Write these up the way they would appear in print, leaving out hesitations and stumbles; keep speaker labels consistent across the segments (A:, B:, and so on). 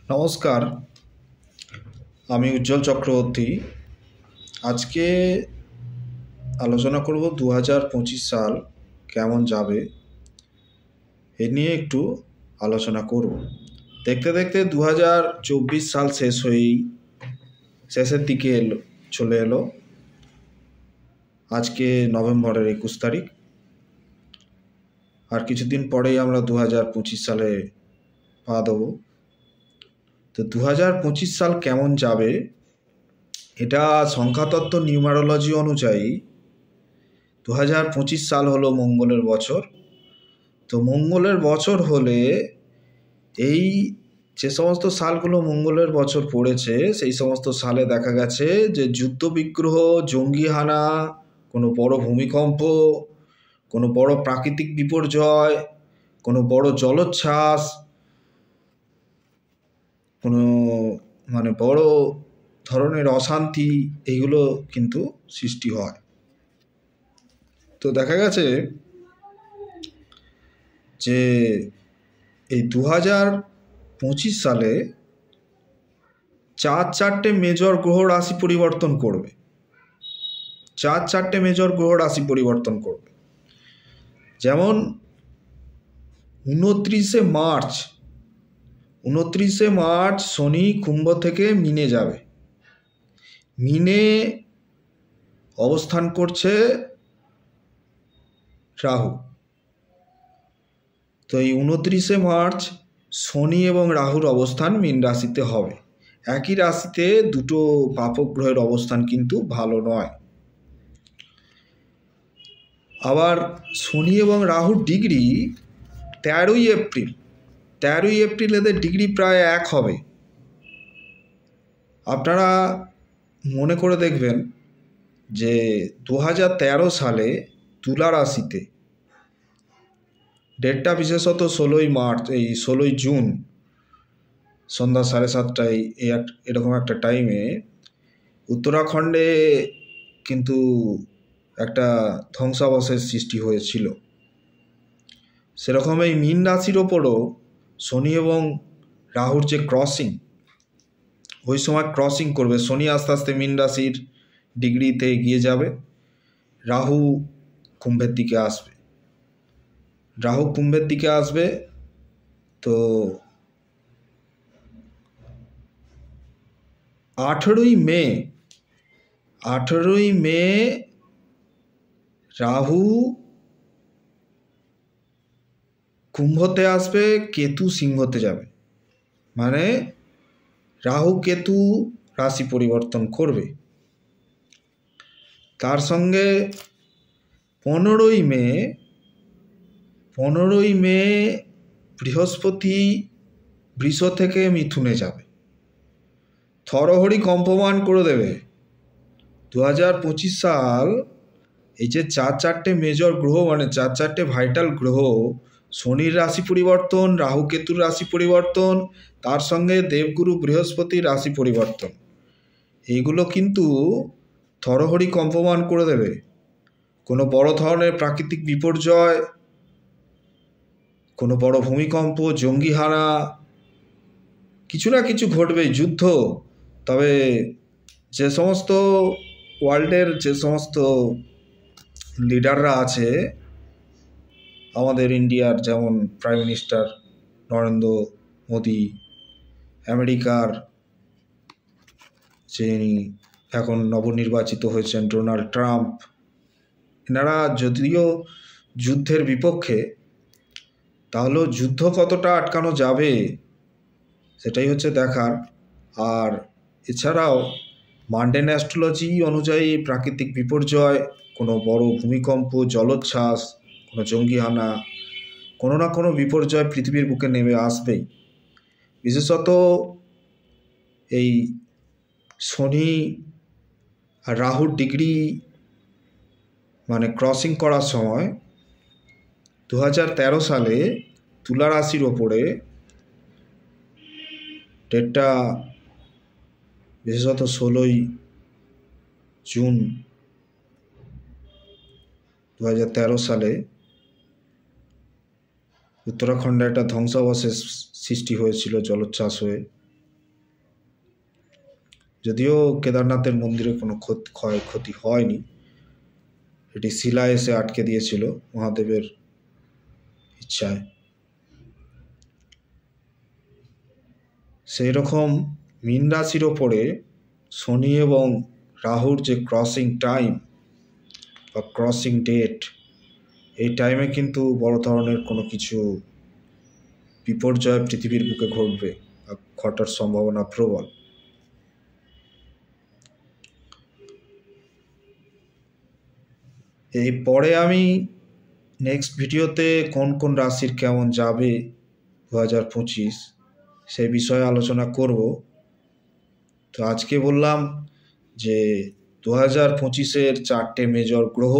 A: নমস্কার, আমি উজ্জ্বল চক্রবর্তী। আজকে আলোচনা করব 2025 সাল কেমন যাবে এ নিয়ে একটু আলোচনা করব। দেখতে দেখতে 2024 সাল শেষের দিকে চলে এলো। আজকে নভেম্বরের 21 তারিখ, আর কিছুদিন পরেই আমরা 2025 সালে পা দেবো। তো 2025 সাল কেমন যাবে, এটা সংখ্যাতত্ত্ব নিউমারোলজি অনুযায়ী 2025 সাল হলো মঙ্গলের বছর। তো মঙ্গলের বছর হলে এই যে সমস্ত সালগুলো মঙ্গলের বছর পড়েছে সেই সমস্ত সালে দেখা গেছে যে যুদ্ধ বিগ্রহ, জঙ্গি হানা, কোনো বড় ভূমিকম্প, কোনো বড় প্রাকৃতিক বিপর্যয়, কোনো বড় জলোচ্ছ্বাস, কোনো বড় ধরনের অশান্তি, এইগুলো কিন্তু সৃষ্টি হয়। তো দেখা গেছে যে এই 2025 সালে চারটে মেজর গ্রহ রাশি পরিবর্তন করবে। চারটে মেজর গ্রহ রাশি পরিবর্তন করবে। যেমন 29শে মার্চ শনি কুম্ভ থেকে মিনে যাবে। মিনে অবস্থান করছে রাহু। তো এই 29শে মার্চ শনি এবং রাহুর অবস্থান মীন রাশিতে হবে। একই রাশিতে দুটো পাপক গ্রহের অবস্থান কিন্তু ভালো নয়। আবার শনি এবং রাহুর ডিগ্রি 13ই এপ্রিল এদের ডিগ্রি প্রায় এক হবে। আপনারা মনে করে দেখবেন যে 2013 সালে তুলা রাশিতে, ডেটটা বিশেষত 16ই জুন সন্ধ্যা 7:30টায় এরকম একটা টাইমে উত্তরাখণ্ডে কিন্তু একটা ধ্বংসাবশেষ সৃষ্টি হয়েছিল। সেরকম এই মীন রাশির ওপরও শনি এবং রাহুর যে ক্রসিং, ওই সময় ক্রসিং করবে। শনি আস্তে আস্তে মীন রাশির ডিগ্রিতে এগিয়ে যাবে, রাহু কুম্ভের দিকে আসবে। তো 18ই মে রাহু কুম্ভতে আসবে, কেতু সিংহতে যাবে। মানে রাহু কেতু রাশি পরিবর্তন করবে। তার সঙ্গে 15ই মে বৃহস্পতি বৃষ থেকে মিথুনে যাবে। থরহরি কম্পমান করে দেবে। 2025 সাল এই যে চারটে মেজর গ্রহ, চারটে ভাইটাল গ্রহ, শনির রাশি পরিবর্তন, রাহু কেতুর রাশি পরিবর্তন, তার সঙ্গে দেবগুরু বৃহস্পতির রাশি পরিবর্তন, এইগুলো কিন্তু থরহরি কম্পমান করে দেবে। কোনো বড় ধরনের প্রাকৃতিক বিপর্যয়, কোনো বড় ভূমিকম্প, জঙ্গি হানা, কিছু না কিছু ঘটবেই, যুদ্ধ। তবে যে সমস্ত ওয়ার্ল্ডের যে সমস্ত লিডাররা আছে, আমাদের ইন্ডিয়ার যেমন প্রাইম মিনিস্টার নরেন্দ্র মোদি, আমেরিকার যিনি এখন নবনির্বাচিত হয়েছেন ডোনাল্ড ট্রাম্প, এনারা যদিও যুদ্ধের বিপক্ষে, তাহলেও যুদ্ধ কতটা আটকানো যাবে সেটাই হচ্ছে দেখার। আর এছাড়াও মান্ডেন অ্যাস্ট্রোলজি অনুযায়ী প্রাকৃতিক বিপর্যয়, কোনো বড় ভূমিকম্প, জলোচ্ছ্বাস, কোনো জঙ্গি হানা, কোনো না কোনো বিপর্যয় পৃথিবীর বুকে নেমে আসবেই। বিশেষত এই শনি আর রাহুর ডিগ্রি ক্রসিং করার সময় 2013 সালে তুলা রাশির ওপরে, ডেটটা বিশেষত 16ই জুন 2013 সালে উত্তরাখণ্ডে একটা ধ্বংসাবশেষ সৃষ্টি হয়েছিল জলোচ্ছ্বাস হয়ে। যদিও কেদারনাথের মন্দিরে কোনো ক্ষয়ক্ষতি হয়নি, এটি শিলা এসে আটকে দিয়েছিল মহাদেবের ইচ্ছায়। সেই রকম মীন রাশির ওপরে শনি এবং রাহুর যে ক্রসিং টাইম বা ক্রসিং ডেট, এই টাইমে কিন্তু বড় ধরনের কোনো কিছু বিপর্যয় পৃথিবীর বুকে ঘটবে, ঘটার সম্ভাবনা প্রবল। এই পরে আমি নেক্সট ভিডিওতে কোন কোন রাশির কেমন যাবে 2025 সেই বিষয়ে আলোচনা করব। তো আজকে বললাম যে 2025-এর 4টে মেজর গ্রহ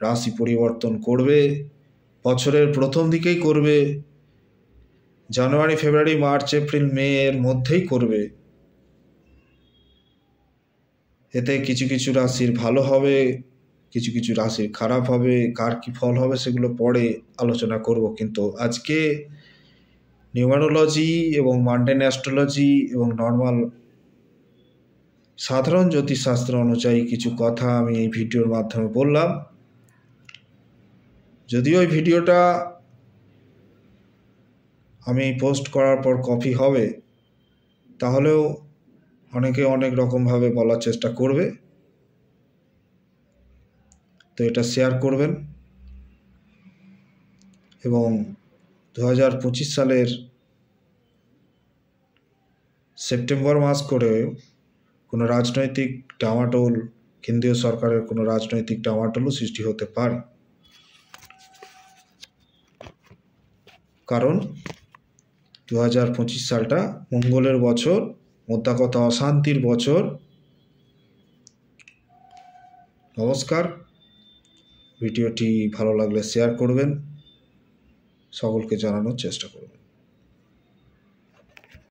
A: রাশি পরিবর্তন করবে, বছরের প্রথম দিকেই করবে, জানুয়ারি, ফেব্রুয়ারি, মার্চ, এপ্রিল, মে এর মধ্যেই করবে। এতে কিছু কিছু রাশির ভালো হবে, কিছু কিছু রাশির খারাপ হবে। কার কী ফল হবে সেগুলো পরে আলোচনা করব, কিন্তু আজকে নিউমারোলজি এবং মান্ডেন অ্যাস্ট্রোলজি এবং নর্মাল সাধারণ জ্যোতিষশাস্ত্র অনুযায়ী কিছু কথা আমি এই ভিডিওর মাধ্যমে বললাম। যদিও এই ভিডিওটা আমি পোস্ট করার পর কপি হবে, তাহলেও অনেকে অনেক রকমভাবে বলার চেষ্টা করবে, তো এটা শেয়ার করবেন। এবং 2025 সালের সেপ্টেম্বর মাস করে কোনো রাজনৈতিক ডামাডোল, কেন্দ্রীয় সরকারের কোনো রাজনৈতিক ডামাডোলও সৃষ্টি হতে পারে, কারণ 2025 সালটা মঙ্গলের বছর, মোদ্দা কথা অশান্তির বছর। নমস্কার। ভিডিওটি ভালো লাগলে শেয়ার করবেন, সকলকে জানানোর চেষ্টা করবেন।